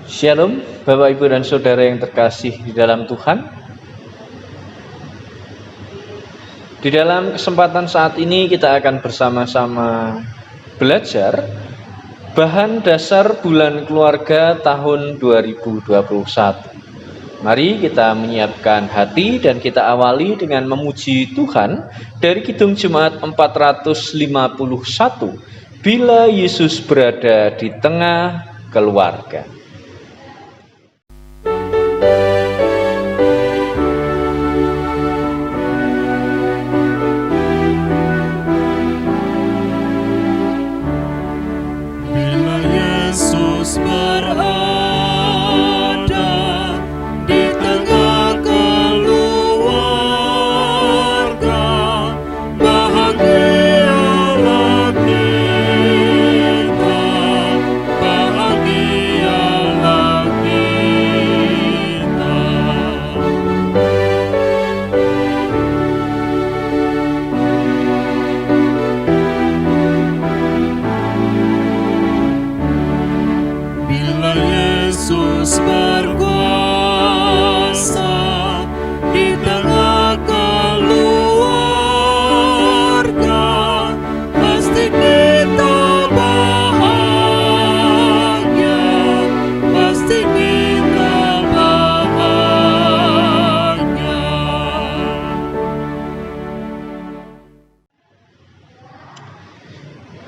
Shalom, Bapak, Ibu, dan Saudara yang terkasih di dalam Tuhan. Di dalam kesempatan saat ini kita akan bersama-sama belajar bahan dasar bulan keluarga tahun 2021. Mari kita menyiapkan hati dan kita awali dengan memuji Tuhan dari Kidung Jemaat 451, Bila Yesus Berada di Tengah Keluarga.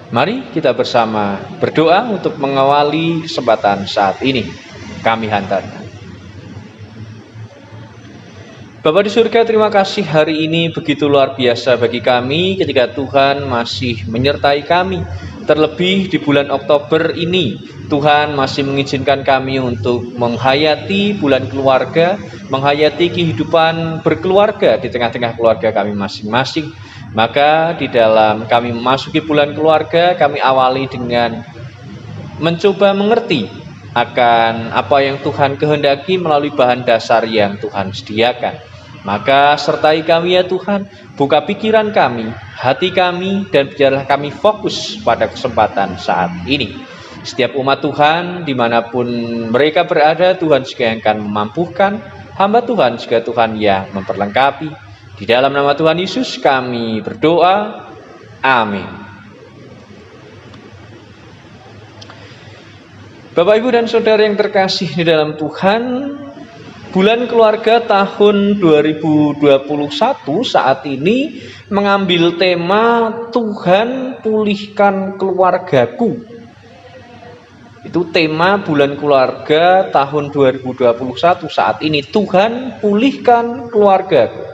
Mari kita bersama berdoa untuk mengawali kesempatan saat ini. Kami hantarkan. Bapa di surga, terima kasih hari ini begitu luar biasa bagi kami ketika Tuhan masih menyertai kami. Terlebih di bulan Oktober ini, Tuhan masih mengizinkan kami untuk menghayati bulan keluarga, menghayati kehidupan berkeluarga di tengah-tengah keluarga kami masing-masing. Maka di dalam kami memasuki bulan keluarga, kami awali dengan mencoba mengerti akan apa yang Tuhan kehendaki melalui bahan dasar yang Tuhan sediakan. Maka sertai kami ya Tuhan, buka pikiran kami, hati kami, dan biarlah kami fokus pada kesempatan saat ini. Setiap umat Tuhan dimanapun mereka berada, Tuhan juga yang akan memampukan, hamba Tuhan juga Tuhan yang memperlengkapi. Di dalam nama Tuhan Yesus kami berdoa, amin. Bapak, Ibu, dan Saudara yang terkasih di dalam Tuhan, bulan keluarga tahun 2021 saat ini mengambil tema Tuhan Pulihkan Keluargaku. Itu tema bulan keluarga tahun 2021 saat ini, Tuhan Pulihkan Keluargaku.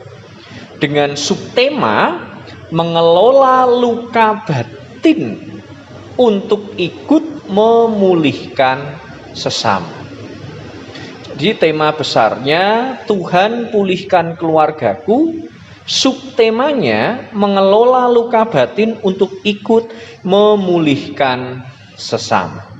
Dengan subtema mengelola luka batin untuk ikut memulihkan sesama. Jadi tema besarnya Tuhan Pulihkan Keluargaku, subtemanya mengelola luka batin untuk ikut memulihkan sesama.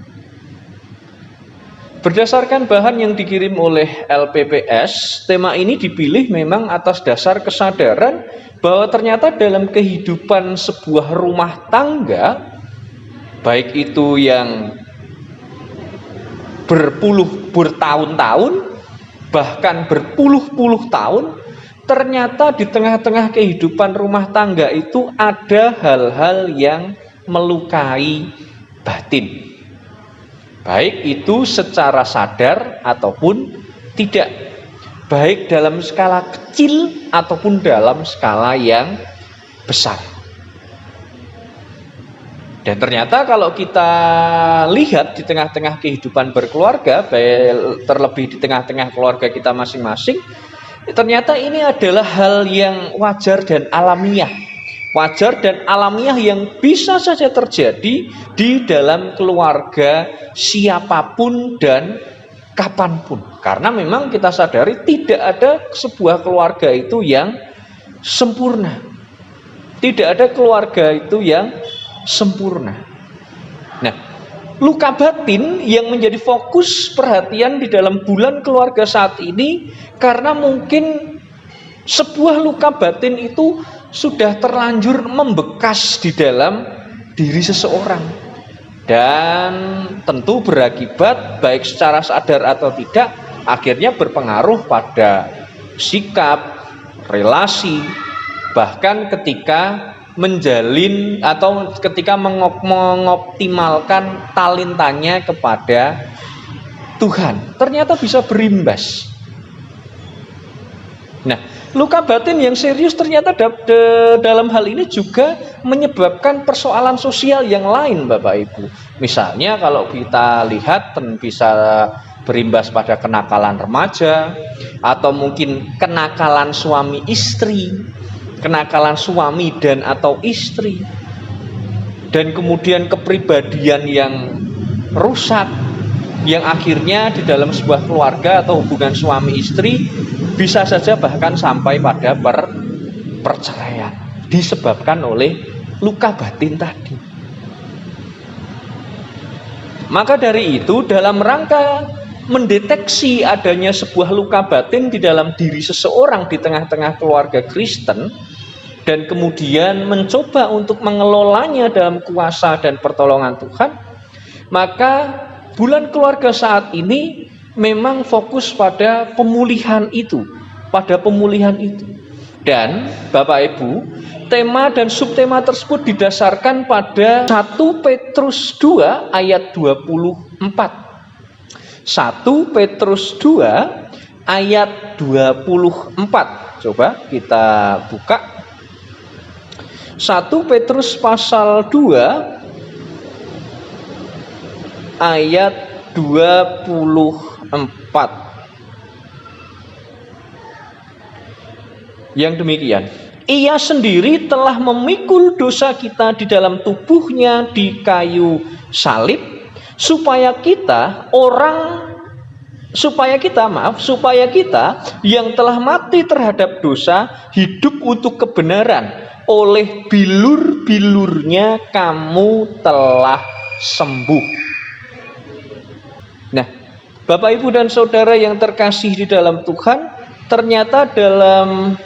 Berdasarkan bahan yang dikirim oleh LPPS, tema ini dipilih memang atas dasar kesadaran bahwa ternyata dalam kehidupan sebuah rumah tangga, baik itu yang bertahun-tahun, bahkan berpuluh-puluh tahun, ternyata di tengah-tengah kehidupan rumah tangga itu ada hal-hal yang melukai batin. Baik itu secara sadar ataupun tidak, baik dalam skala kecil ataupun dalam skala yang besar. Dan ternyata kalau kita lihat di tengah-tengah kehidupan berkeluarga, terlebih di tengah-tengah keluarga kita masing-masing, ternyata ini adalah hal yang wajar dan alamiah. Wajar dan alamiah yang bisa saja terjadi di dalam keluarga siapapun dan kapanpun. Karena memang kita sadari tidak ada sebuah keluarga itu yang sempurna. Tidak ada keluarga itu yang sempurna. Nah, luka batin yang menjadi fokus perhatian di dalam bulan keluarga saat ini, karena mungkin sebuah luka batin itu sudah terlanjur membekas di dalam diri seseorang. dan tentu berakibat baik secara sadar atau tidak akhirnya berpengaruh pada sikap, relasi, bahkan ketika menjalin atau ketika mengoptimalkan talentanya kepada Tuhan, ternyata bisa berimbas. Nah, luka batin yang serius ternyata dalam hal ini juga menyebabkan persoalan sosial yang lain, Bapak Ibu. Misalnya kalau kita lihat bisa berimbas pada kenakalan remaja, atau mungkin kenakalan suami istri, kenakalan suami dan atau istri, dan kemudian kepribadian yang rusak, yang akhirnya di dalam sebuah keluarga atau hubungan suami istri bisa saja bahkan sampai pada perceraian, disebabkan oleh luka batin tadi. Maka dari itu, dalam rangka mendeteksi adanya sebuah luka batin di dalam diri seseorang di tengah-tengah keluarga Kristen, dan kemudian mencoba untuk mengelolanya dalam kuasa dan pertolongan Tuhan, maka bulan keluarga saat ini memang fokus pada pemulihan itu, Dan Bapak Ibu, tema dan subtema tersebut didasarkan pada 1 Petrus 2 ayat 24. 1 Petrus 2 ayat 24. Coba kita buka 1 Petrus pasal 2 ayat 24. Yang demikian, Ia sendiri telah memikul dosa kita di dalam tubuhnya di kayu salib, supaya kita yang telah mati terhadap dosa hidup untuk kebenaran. Oleh bilur-bilurnya kamu telah sembuh. Nah, Bapak Ibu dan Saudara yang terkasih di dalam Tuhan, ternyata dalam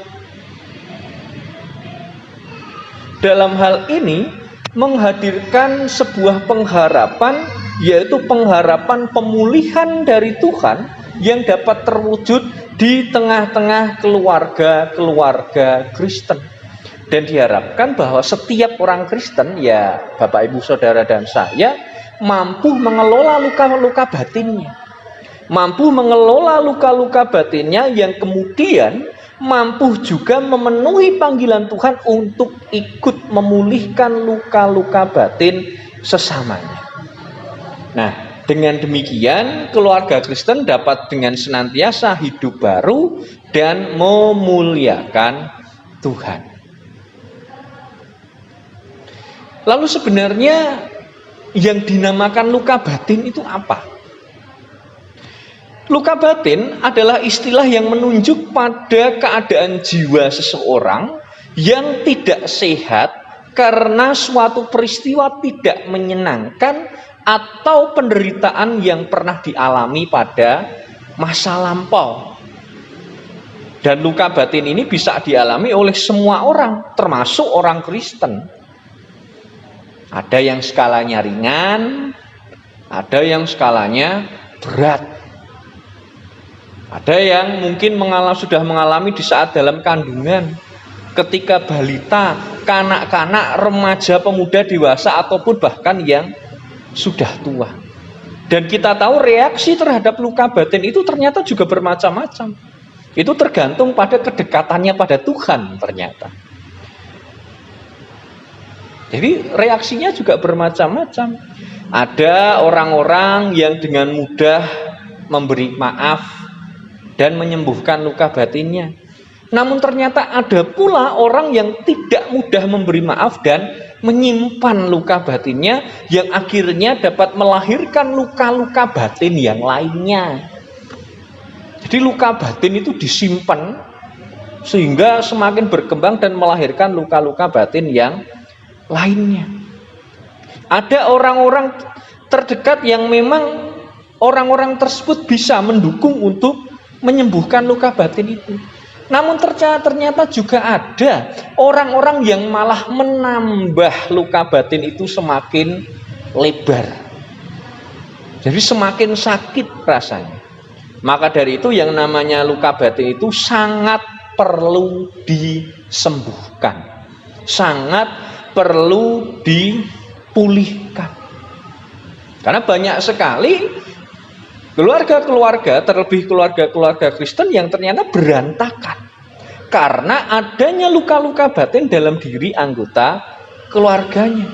hal ini menghadirkan sebuah pengharapan, yaitu pengharapan pemulihan dari Tuhan yang dapat terwujud di tengah-tengah keluarga Kristen. Dan diharapkan bahwa setiap orang Kristen, ya Bapak Ibu Saudara dan saya, mampu mengelola luka-luka batinnya, yang kemudian mampu juga memenuhi panggilan Tuhan untuk ikut memulihkan luka-luka batin sesamanya. Nah, dengan demikian keluarga Kristen dapat dengan senantiasa hidup baru dan memuliakan Tuhan. Lalu sebenarnya yang dinamakan luka batin itu apa? Luka batin adalah istilah yang menunjuk pada keadaan jiwa seseorang yang tidak sehat karena suatu peristiwa tidak menyenangkan atau penderitaan yang pernah dialami pada masa lampau. Dan luka batin ini bisa dialami oleh semua orang, termasuk orang Kristen. Ada yang skalanya ringan, ada yang skalanya berat. Ada yang mungkin sudah mengalami di saat dalam kandungan, ketika balita, kanak-kanak, remaja, pemuda, dewasa, ataupun bahkan yang sudah tua. Dan kita tahu reaksi terhadap luka batin itu ternyata juga bermacam-macam. Itu tergantung pada kedekatannya pada Tuhan ternyata. Jadi reaksinya juga bermacam-macam. Ada orang-orang yang dengan mudah memberi maaf dan menyembuhkan luka batinnya. Namun ternyata ada pula orang yang tidak mudah memberi maaf dan menyimpan luka batinnya, yang akhirnya dapat melahirkan luka-luka batin yang lainnya. Jadi luka batin itu disimpan sehingga semakin berkembang dan melahirkan luka-luka batin yang lainnya. Ada orang-orang terdekat yang memang orang-orang tersebut bisa mendukung untuk menyembuhkan luka batin itu. Namun ternyata juga ada orang-orang yang malah menambah luka batin itu semakin lebar. Jadi semakin sakit rasanya. Maka dari itu yang namanya luka batin itu sangat perlu disembuhkan. Sangat perlu dipulihkan. Karena banyak sekali keluarga-keluarga, terlebih keluarga-keluarga Kristen yang ternyata berantakan. Karena adanya luka-luka batin dalam diri anggota keluarganya.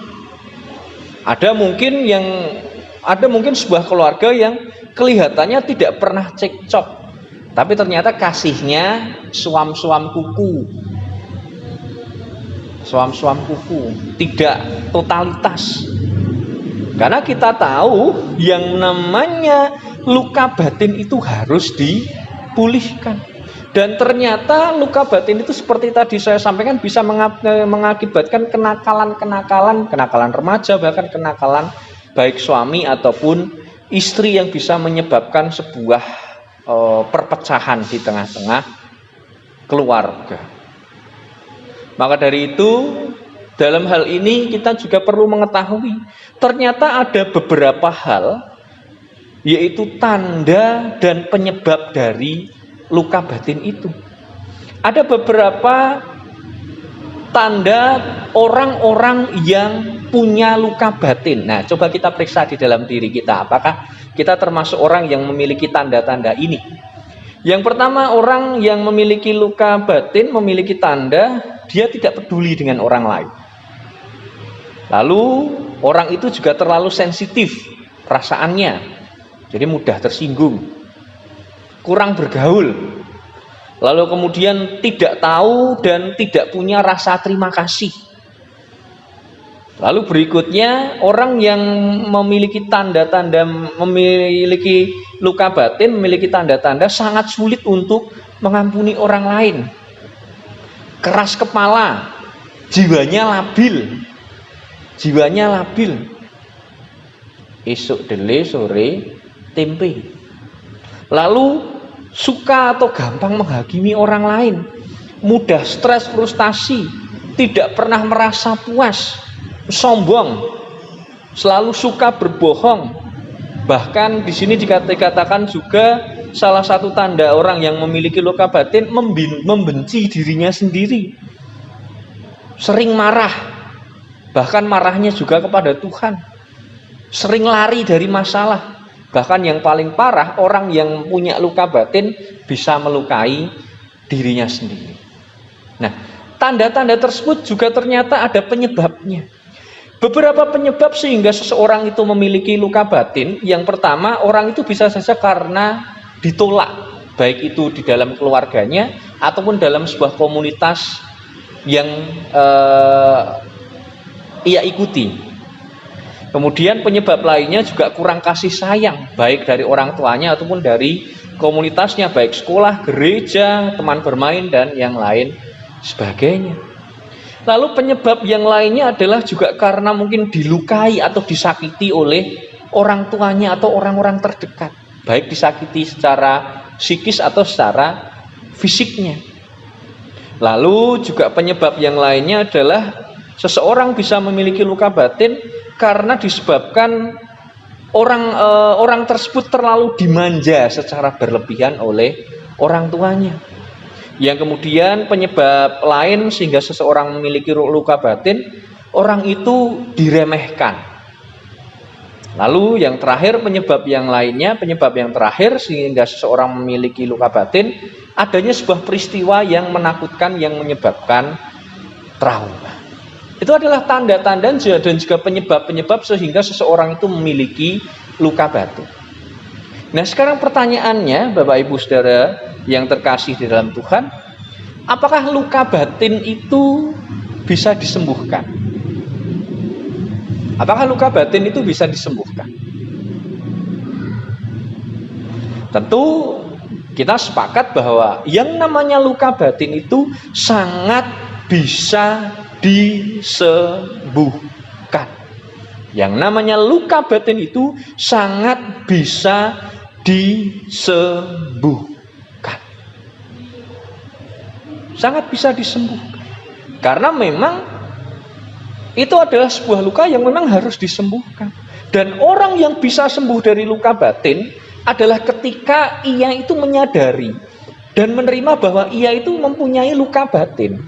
Ada mungkin sebuah keluarga yang kelihatannya tidak pernah cekcok, tapi ternyata kasihnya suam-suam kuku, tidak totalitas. Karena kita tahu yang namanya luka batin itu harus dipulihkan. Dan ternyata luka batin itu seperti tadi saya sampaikan bisa mengakibatkan kenakalan remaja, bahkan kenakalan baik suami ataupun istri yang bisa menyebabkan sebuah perpecahan di tengah-tengah keluarga. Maka dari itu dalam hal ini kita juga perlu mengetahui ternyata ada beberapa hal, yaitu tanda dan penyebab dari luka batin itu. Ada beberapa tanda orang-orang yang punya luka batin. Nah, coba kita periksa di dalam diri kita, apakah kita termasuk orang yang memiliki tanda-tanda ini. Yang pertama, orang yang memiliki luka batin memiliki tanda dia tidak peduli dengan orang lain. Lalu orang itu juga terlalu sensitif perasaannya, jadi mudah tersinggung, kurang bergaul, lalu kemudian tidak tahu dan tidak punya rasa terima kasih. Lalu berikutnya, orang yang memiliki tanda-tanda, memiliki luka batin, memiliki tanda-tanda sangat sulit untuk mengampuni orang lain, keras kepala, jiwanya labil, esok dele sore tempe. Lalu suka atau gampang menghakimi orang lain, mudah stres, frustasi, tidak pernah merasa puas, sombong, selalu suka berbohong. Bahkan di sini dikatakan juga salah satu tanda orang yang memiliki luka batin membenci dirinya sendiri, sering marah, bahkan marahnya juga kepada Tuhan, sering lari dari masalah. Bahkan yang paling parah, orang yang punya luka batin bisa melukai dirinya sendiri. Nah, tanda-tanda tersebut juga ternyata ada penyebabnya. Beberapa penyebab sehingga seseorang itu memiliki luka batin. Yang pertama, orang itu bisa saja karena ditolak, baik itu di dalam keluarganya ataupun dalam sebuah komunitas yang ia ikuti. Kemudian penyebab lainnya juga kurang kasih sayang, baik dari orang tuanya ataupun dari komunitasnya, baik sekolah, gereja, teman bermain, dan yang lain sebagainya. Lalu penyebab yang lainnya adalah juga karena mungkin dilukai atau disakiti oleh orang tuanya atau orang-orang terdekat, baik disakiti secara psikis atau secara fisiknya. Lalu juga penyebab yang lainnya adalah seseorang bisa memiliki luka batin karena disebabkan orang tersebut terlalu dimanja secara berlebihan oleh orang tuanya. Yang kemudian penyebab lain sehingga seseorang memiliki luka batin, orang itu diremehkan. Lalu yang terakhir, penyebab yang terakhir sehingga seseorang memiliki luka batin, adanya sebuah peristiwa yang menakutkan yang menyebabkan trauma. Itu adalah tanda-tanda dan juga penyebab-penyebab sehingga seseorang itu memiliki luka batin. Nah, sekarang pertanyaannya, Bapak Ibu Saudara yang terkasih di dalam Tuhan, apakah luka batin itu bisa disembuhkan? Apakah luka batin itu bisa disembuhkan? Tentu kita sepakat bahwa yang namanya luka batin itu sangat bisa disembuhkan. Yang namanya luka batin itu sangat bisa disembuhkan. Sangat bisa disembuhkan. Karena memang itu adalah sebuah luka yang memang harus disembuhkan. Dan orang yang bisa sembuh dari luka batin adalah ketika ia itu menyadari dan menerima bahwa ia itu mempunyai luka batin.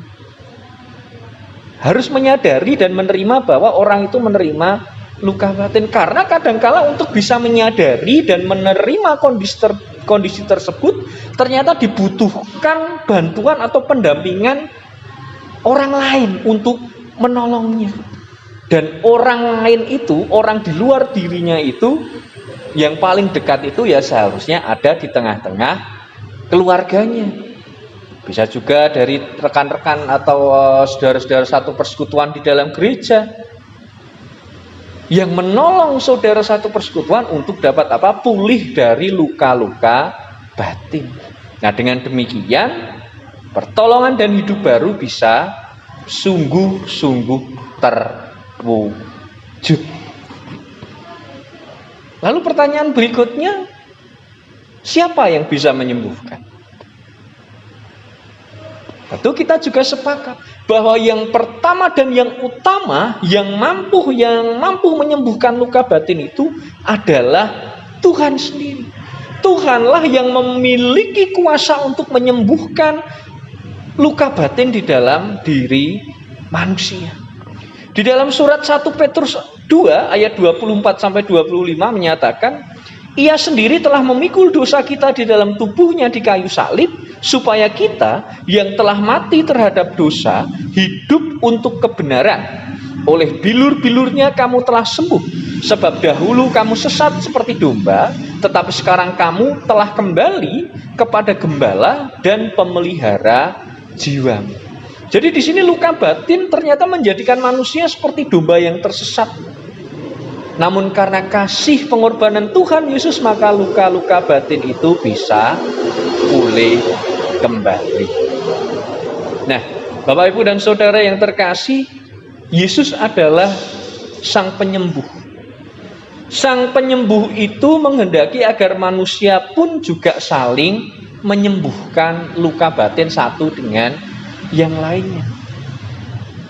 Harus menyadari dan menerima bahwa orang itu menerima luka batin. Karena kadangkala untuk bisa menyadari dan menerima kondisi tersebut ternyata dibutuhkan bantuan atau pendampingan orang lain untuk menolongnya. Dan orang lain itu, orang di luar dirinya itu, yang paling dekat itu ya seharusnya ada di tengah-tengah keluarganya. Bisa juga dari rekan-rekan atau saudara-saudara satu persekutuan di dalam gereja yang menolong saudara satu persekutuan untuk dapat pulih dari luka-luka batin. Nah, dengan demikian pertolongan dan hidup baru bisa sungguh-sungguh terwujud. Lalu pertanyaan berikutnya, siapa yang bisa menyembuhkan? Tentu kita juga sepakat bahwa yang pertama dan yang utama yang mampu menyembuhkan luka batin itu adalah Tuhan sendiri. Tuhanlah yang memiliki kuasa untuk menyembuhkan luka batin di dalam diri manusia. Di dalam surat 1 Petrus 2 ayat 24 sampai 25 menyatakan, ia sendiri telah memikul dosa kita di dalam tubuhnya di kayu salib, supaya kita yang telah mati terhadap dosa hidup untuk kebenaran. Oleh bilur-bilurnya kamu telah sembuh, sebab dahulu kamu sesat seperti domba, tetapi sekarang kamu telah kembali kepada gembala dan pemelihara jiwamu. Jadi di sini luka batin ternyata menjadikan manusia seperti domba yang tersesat. Namun karena kasih pengorbanan Tuhan Yesus, maka luka-luka batin itu bisa pulih kembali. Nah, Bapak Ibu dan Saudara yang terkasih, Yesus adalah Sang Penyembuh. Sang Penyembuh itu menghendaki agar manusia pun juga saling menyembuhkan luka batin satu dengan yang lainnya.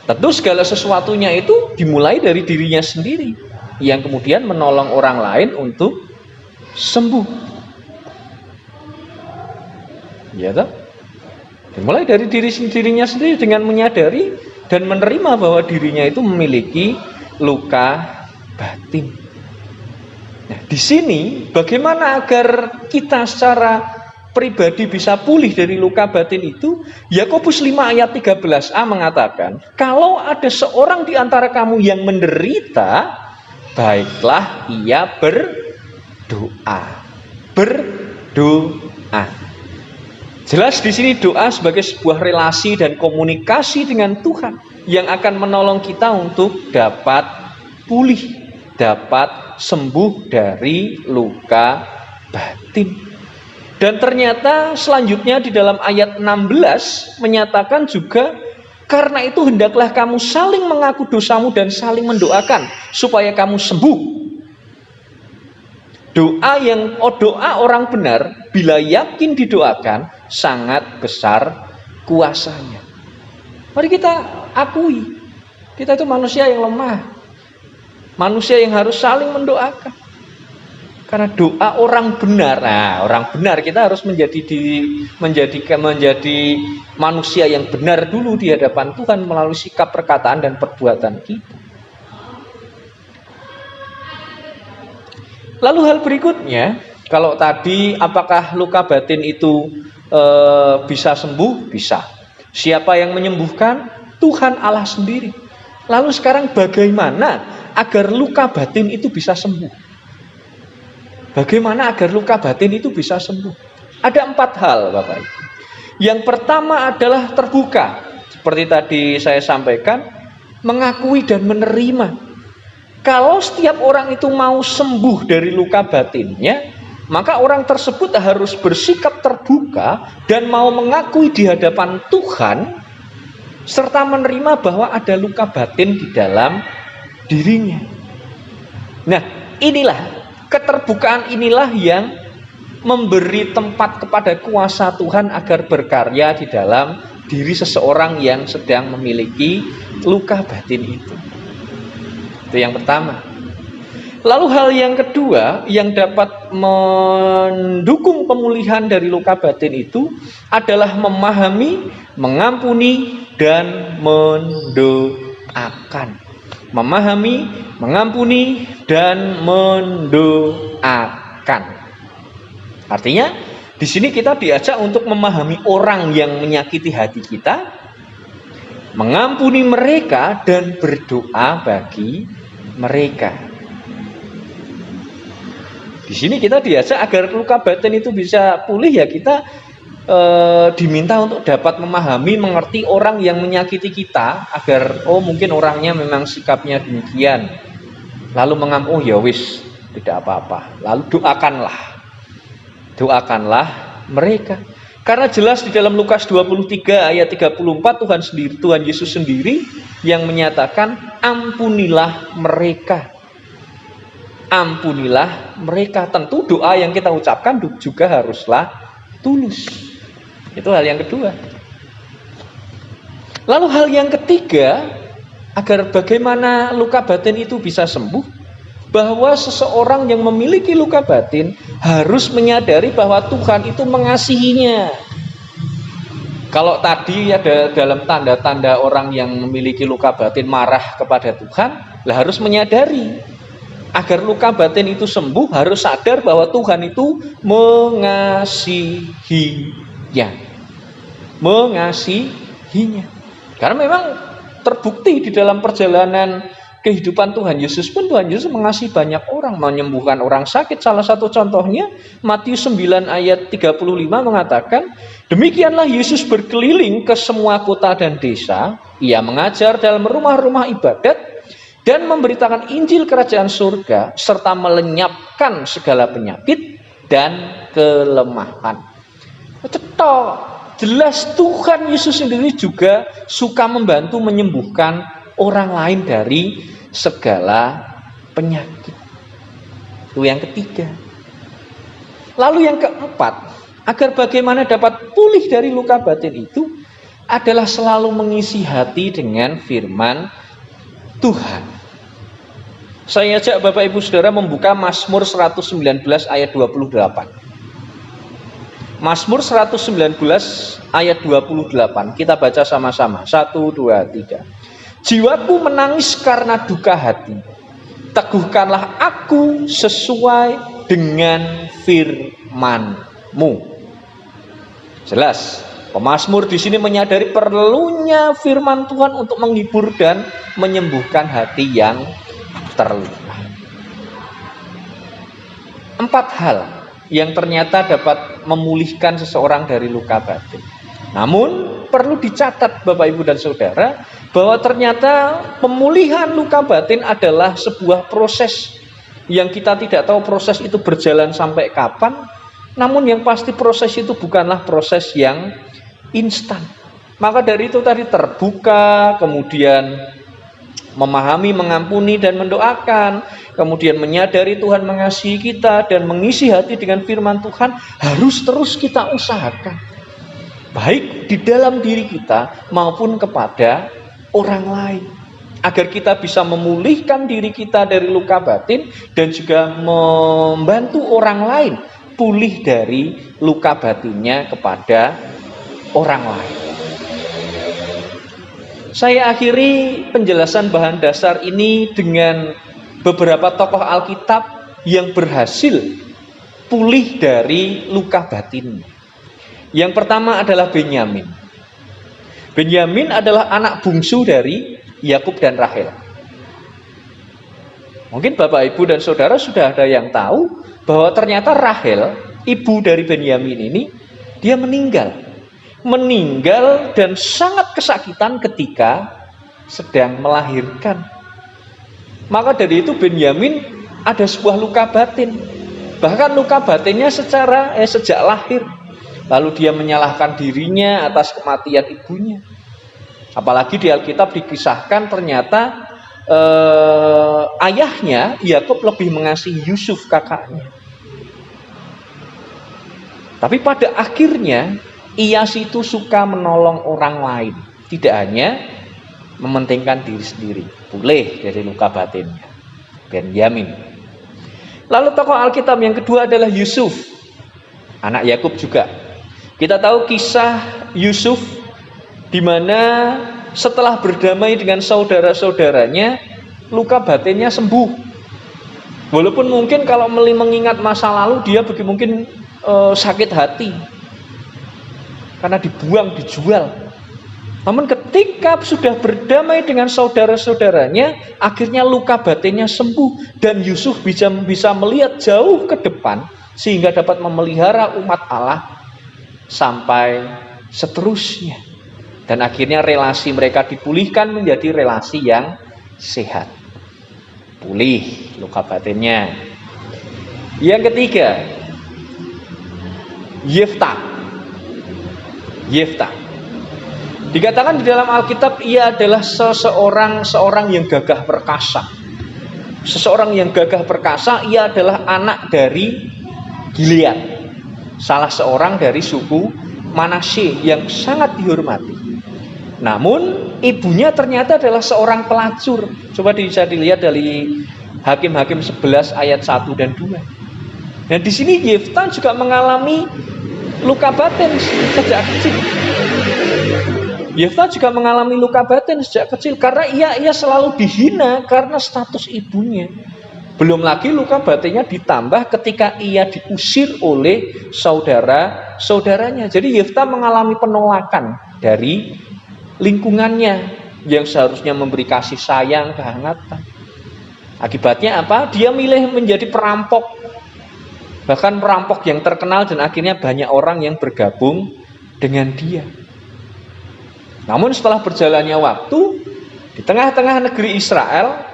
Tentu segala sesuatunya itu dimulai dari dirinya sendiri, yang kemudian menolong orang lain untuk sembuh. Ya toh? Dimulai dari dirinya sendiri dengan menyadari dan menerima bahwa dirinya itu memiliki luka batin. Nah, di sini bagaimana agar kita secara pribadi bisa pulih dari luka batin itu? Yakobus 5 ayat 13a mengatakan, kalau ada seorang di antara kamu yang menderita, baiklah ia berdoa. Berdoa. Jelas di sini doa sebagai sebuah relasi dan komunikasi dengan Tuhan yang akan menolong kita untuk dapat pulih, dapat sembuh dari luka batin. Dan ternyata selanjutnya di dalam ayat 16 menyatakan juga, karena itu hendaklah kamu saling mengaku dosamu dan saling mendoakan supaya kamu sembuh. Doa orang benar bila yakin didoakan sangat besar kuasanya. Mari kita akui, kita itu manusia yang lemah, manusia yang harus saling mendoakan. Karena doa orang benar, orang benar kita harus menjadi manusia yang benar dulu di hadapan Tuhan melalui sikap, perkataan, dan perbuatan kita. Lalu hal berikutnya, kalau tadi apakah luka batin itu bisa sembuh? Bisa. Siapa yang menyembuhkan? Tuhan Allah sendiri. Lalu sekarang bagaimana agar luka batin itu bisa sembuh? Bagaimana agar luka batin itu bisa sembuh? Ada 4 hal, Bapak Ibu. Yang pertama adalah terbuka. Seperti tadi saya sampaikan, mengakui dan menerima. Kalau setiap orang itu mau sembuh dari luka batinnya, maka orang tersebut harus bersikap terbuka dan mau mengakui di hadapan Tuhan, serta menerima bahwa ada luka batin di dalam dirinya. Nah, keterbukaan inilah yang memberi tempat kepada kuasa Tuhan agar berkarya di dalam diri seseorang yang sedang memiliki luka batin itu. Itu yang pertama. Lalu hal yang kedua yang dapat mendukung pemulihan dari luka batin itu adalah memahami, mengampuni, dan mendoakan. Memahami, mengampuni, dan mendoakan. Artinya, di sini kita diajak untuk memahami orang yang menyakiti hati kita, mengampuni mereka, dan berdoa bagi mereka. Di sini kita diajak agar luka batin itu bisa pulih, ya kita diminta untuk dapat memahami, mengerti orang yang menyakiti kita, agar mungkin orangnya memang sikapnya demikian. Lalu mengampuni, ya wis, tidak apa-apa. Lalu doakanlah mereka. Karena jelas di dalam Lukas 23 ayat 34 Tuhan Yesus sendiri yang menyatakan, ampunilah mereka. Ampunilah mereka. Tentu doa yang kita ucapkan juga haruslah tulus. Itu hal yang kedua. Lalu hal yang ketiga, agar bagaimana luka batin itu bisa sembuh, bahwa seseorang yang memiliki luka batin harus menyadari bahwa Tuhan itu mengasihinya. Kalau tadi ada dalam tanda-tanda orang yang memiliki luka batin marah kepada Tuhan, harus menyadari agar luka batin itu sembuh, harus sadar bahwa Tuhan itu mengasihinya. Karena memang terbukti di dalam perjalanan kehidupan Tuhan Yesus pun, Tuhan Yesus mengasihi banyak orang, menyembuhkan orang sakit. Salah satu contohnya Matius 9 ayat 35 mengatakan, demikianlah Yesus berkeliling ke semua kota dan desa, ia mengajar dalam rumah-rumah ibadat dan memberitakan Injil kerajaan surga, serta melenyapkan segala penyakit dan kelemahan. Cetok, jelas Tuhan Yesus sendiri juga suka membantu menyembuhkan orang lain dari segala penyakit. Itu yang ketiga. Lalu yang keempat, agar bagaimana dapat pulih dari luka batin itu adalah selalu mengisi hati dengan firman Tuhan. Saya ajak Bapak Ibu Saudara membuka Mazmur 119 ayat 28. Mazmur 119 ayat 28. Kita baca sama-sama. 1, 2, 3. Jiwaku menangis karena duka hati. Teguhkanlah aku sesuai dengan firman-Mu. Jelas, pemazmur di sini menyadari perlunya firman Tuhan untuk menghibur dan menyembuhkan hati yang terluka. 4 hal yang ternyata dapat memulihkan seseorang dari luka batin. Namun perlu dicatat Bapak Ibu dan Saudara, bahwa ternyata pemulihan luka batin adalah sebuah proses yang kita tidak tahu proses itu berjalan sampai kapan. Namun yang pasti proses itu bukanlah proses yang instan. Maka dari itu tadi terbuka, kemudian memahami, mengampuni, dan mendoakan, kemudian menyadari Tuhan mengasihi kita dan mengisi hati dengan firman Tuhan, harus terus kita usahakan, baik di dalam diri kita maupun kepada orang lain, agar kita bisa memulihkan diri kita dari luka batin dan juga membantu orang lain pulih dari luka batinnya kepada orang lain. Saya akhiri penjelasan bahan dasar ini dengan beberapa tokoh Alkitab yang berhasil pulih dari luka batin. Yang pertama adalah Benyamin. Benyamin adalah anak bungsu dari Yakub dan Rahel. Mungkin Bapak Ibu dan Saudara sudah ada yang tahu bahwa ternyata Rahel, ibu dari Benyamin ini, dia meninggal dan sangat kesakitan ketika sedang melahirkan. Maka dari itu Benyamin ada sebuah luka batin. Bahkan luka batinnya sejak lahir. Lalu dia menyalahkan dirinya atas kematian ibunya. Apalagi di Alkitab dikisahkan ternyata ayahnya Yakub lebih mengasihi Yusuf kakaknya. Tapi pada akhirnya Iyas itu suka menolong orang lain, tidak hanya mementingkan diri sendiri. Pulih dari luka batinnya Benyamin. Lalu tokoh Alkitab yang kedua adalah Yusuf, anak Yakub juga. Kita tahu kisah Yusuf di mana setelah berdamai dengan saudara-saudaranya, luka batinnya sembuh. Walaupun mungkin kalau mengingat masa lalu dia mungkin sakit hati karena dibuang, dijual. Namun ketika sudah berdamai dengan saudara-saudaranya, akhirnya luka batinnya sembuh dan Yusuf bisa melihat jauh ke depan sehingga dapat memelihara umat Allah sampai seterusnya. Dan akhirnya relasi mereka dipulihkan menjadi relasi yang sehat. Pulih luka batinnya. Yang ketiga, Yefta. Dikatakan di dalam Alkitab ia adalah seorang yang gagah perkasa. Seseorang yang gagah perkasa, ia adalah anak dari Gilead, salah seorang dari suku Manasye yang sangat dihormati. Namun ibunya ternyata adalah seorang pelacur. Coba bisa dilihat dari Hakim-Hakim 11 ayat 1 dan 2. Dan di sini Yefta juga mengalami luka batin sejak kecil. Yefta juga mengalami luka batin sejak kecil karena ia selalu dihina karena status ibunya. Belum lagi luka batinnya ditambah ketika ia diusir oleh saudara-saudaranya. Jadi Yefta mengalami penolakan dari lingkungannya yang seharusnya memberi kasih sayang, kehangatan. Akibatnya apa? Dia milih menjadi perampok. Bahkan perampok yang terkenal dan akhirnya banyak orang yang bergabung dengan dia. Namun setelah berjalannya waktu, di tengah-tengah negeri Israel,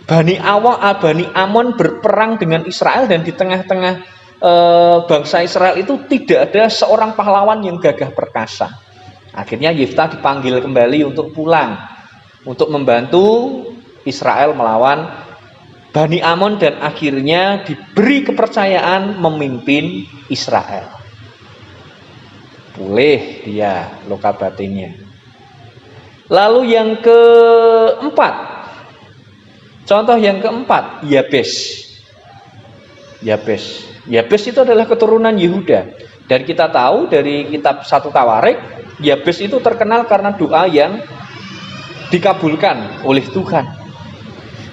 Bani Amon berperang dengan Israel, dan di tengah-tengah bangsa Israel itu tidak ada seorang pahlawan yang gagah perkasa. Akhirnya Yefta dipanggil kembali untuk pulang, untuk membantu Israel melawan Bani Amon, dan akhirnya diberi kepercayaan memimpin Israel. Pulih dia luka batinnya. Lalu yang keempat, contoh yang keempat, Yabes. Yabes itu adalah keturunan Yehuda. Dan kita tahu dari kitab 1 Tawarik, Yabes itu terkenal karena doa yang dikabulkan oleh Tuhan.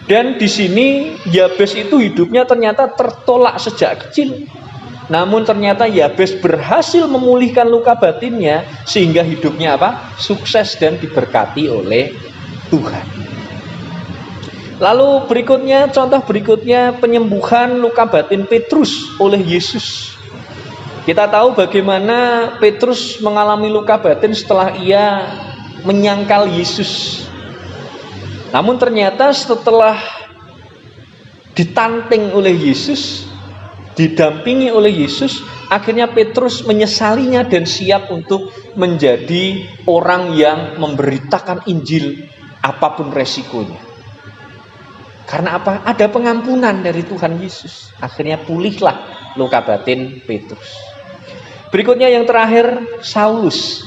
Dan di sini Yabes itu hidupnya ternyata tertolak sejak kecil. Namun ternyata Yabes berhasil memulihkan luka batinnya sehingga hidupnya sukses dan diberkati oleh Tuhan. Lalu contoh berikutnya penyembuhan luka batin Petrus oleh Yesus. Kita tahu bagaimana Petrus mengalami luka batin setelah ia menyangkal Yesus. Namun ternyata setelah ditanting oleh Yesus, didampingi oleh Yesus, akhirnya Petrus menyesalinya dan siap untuk menjadi orang yang memberitakan Injil apapun resikonya. Karena apa? Ada pengampunan dari Tuhan Yesus. Akhirnya pulihlah luka batin Petrus. Berikutnya yang terakhir, Saulus,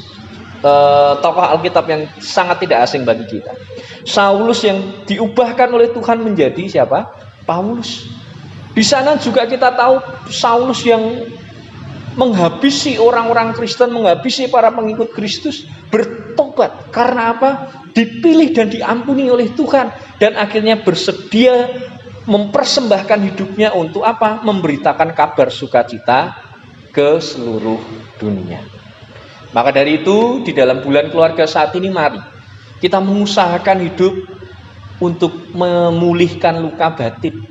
tokoh Alkitab yang sangat tidak asing bagi kita. Saulus yang diubahkan oleh Tuhan menjadi siapa? Paulus. Di sana juga kita tahu Saulus yang menghabisi orang-orang Kristen, menghabisi para pengikut Kristus, bertobat. Karena apa? Dipilih dan diampuni oleh Tuhan, dan akhirnya bersedia mempersembahkan hidupnya untuk apa? Memberitakan kabar sukacita ke seluruh dunia. Maka dari itu, di dalam bulan keluarga saat ini, mari kita mengusahakan hidup untuk memulihkan luka batin,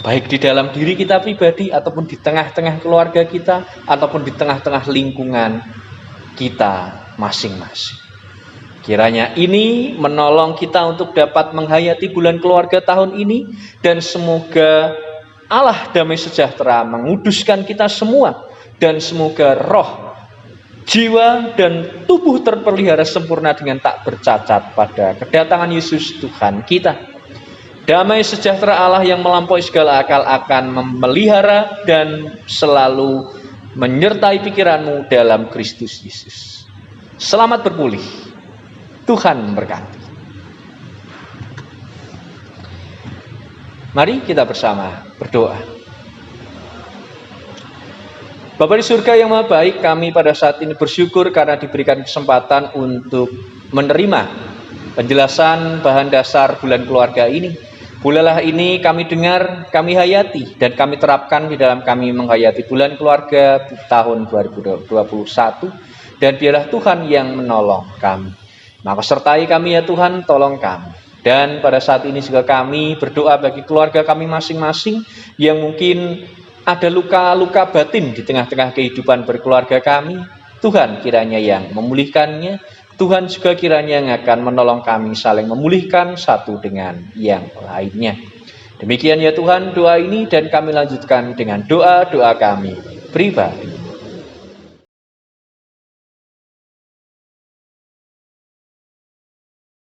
baik di dalam diri kita pribadi, ataupun di tengah-tengah keluarga kita, ataupun di tengah-tengah lingkungan kita masing-masing. Kiranya ini menolong kita untuk dapat menghayati bulan keluarga tahun ini, dan semoga Allah damai sejahtera menguduskan kita semua, dan semoga roh, jiwa, dan tubuh terpelihara sempurna dengan tak bercacat pada kedatangan Yesus Tuhan kita. Damai sejahtera Allah yang melampaui segala akal akan memelihara dan selalu menyertai pikiranmu dalam Kristus Yesus. Selamat berpulih. Tuhan memberkati. Mari kita bersama berdoa. Bapa di surga yang Maha Baik, kami pada saat ini bersyukur karena diberikan kesempatan untuk menerima penjelasan bahan dasar bulan keluarga ini. Bulanlah ini kami dengar, kami hayati, dan kami terapkan di dalam kami menghayati bulan keluarga tahun 2021. Dan biarlah Tuhan yang menolong kami. Maka sertai kami ya Tuhan, tolong kami. Dan pada saat ini juga kami berdoa bagi keluarga kami masing-masing yang mungkin ada luka-luka batin di tengah-tengah kehidupan berkeluarga kami. Tuhan kiranya yang memulihkannya. Tuhan juga kiranya yang akan menolong kami saling memulihkan satu dengan yang lainnya. Demikian ya Tuhan doa ini, dan kami lanjutkan dengan doa-doa kami pribadi.